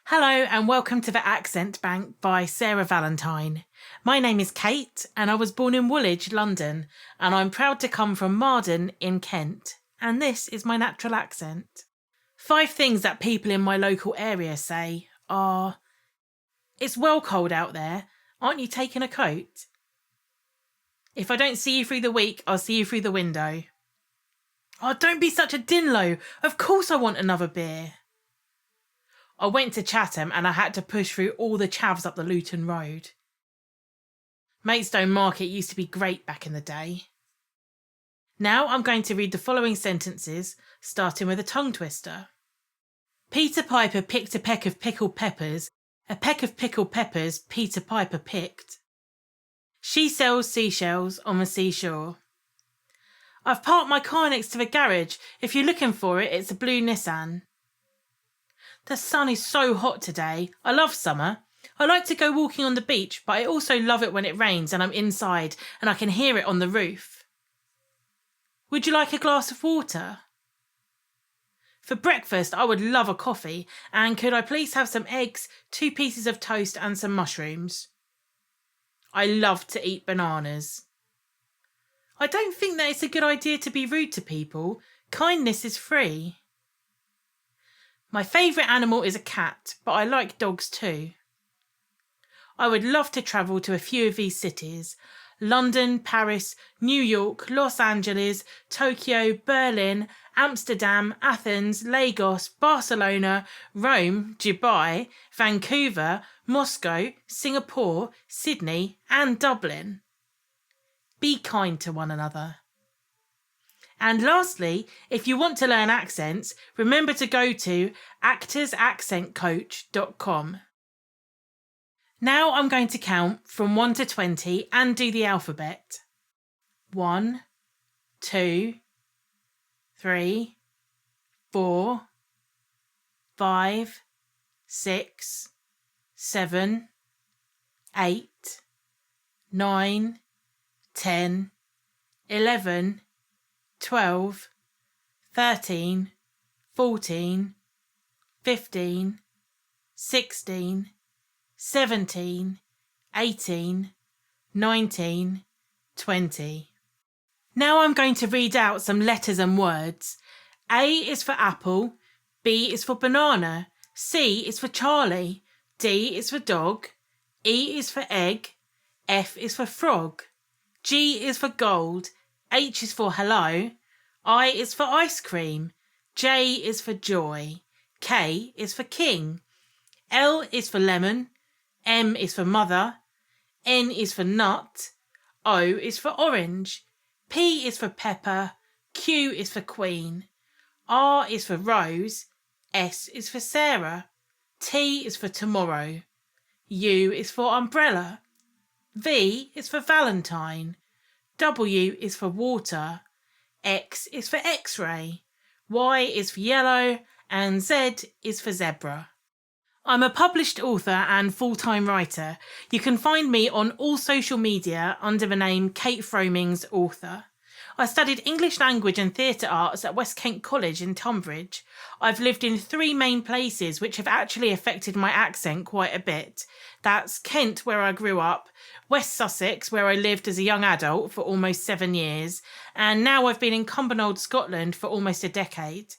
Hello and welcome to the Accent Bank by Sarah Valentine. My name is Kate and I was born in Woolich, London, and I'm proud to come from Marden in Kent, and this is my natural accent. 5 things that people in my local area say are: it's well cold out there, aren't you taking a coat? If I don't see you through the week, I'll see you through the window. Oh, don't be such a dinlo, of course I want another beer. I went to Chatham and I had to push through all the chavs up the Luton Road. Maidstone Market used to be great back in the day. Now I'm going to read the following sentences, starting with a tongue twister. Peter Piper picked a peck of pickled peppers. A peck of pickled peppers Peter Piper picked. She sells seashells on the seashore. I've parked my car next to the garage. If you're looking for it, it's a blue Nissan. The sun is so hot today. I love summer. I like to go walking on the beach, but I also love it when it rains and I'm inside and I can hear it on the roof. Would you like a glass of water? For breakfast, I would love a coffee, and could I please have some eggs, 2 pieces of toast and some mushrooms? I love to eat bananas. I don't think that it's a good idea to be rude to people. Kindness is free. My favourite animal is a cat, but I like dogs too. I would love to travel to a few of these cities: London, Paris, New York, Los Angeles, Tokyo, Berlin, Amsterdam, Athens, Lagos, Barcelona, Rome, Dubai, Vancouver, Moscow, Singapore, Sydney and Dublin. Be kind to one another. And lastly, if you want to learn accents, remember to go to actorsaccentcoach.com. Now I'm going to count from 1 to 20 and do the alphabet. 1, 2, 3, 4, 5, 6, 7, 8, 9, 10, 11, 12, 13, 14, 15, 16, 17, 18, 19, 20. Now I'm going to read out some letters and words. A is for apple, B is for banana, C is for Charlie, D is for dog, E is for egg, F is for frog, G is for gold, H is for hello, I is for ice cream, J is for joy, K is for king, L is for lemon, M is for mother, N is for nut, O is for orange, P is for pepper, Q is for queen, R is for rose, S is for Sarah, T is for tomorrow, U is for umbrella, V is for Valentine, W is for water, X is for X-ray, Y is for yellow, and Z is for zebra. I'm a published author and full-time writer. You can find me on all social media under the name Kate Fromings Author. I studied English language and theatre arts at West Kent College in Tunbridge. I've lived in 3 main places which have actually affected my accent quite a bit. That's Kent, where I grew up, West Sussex, where I lived as a young adult for almost 7 years, and now I've been in Cumbernauld, Scotland for almost a decade.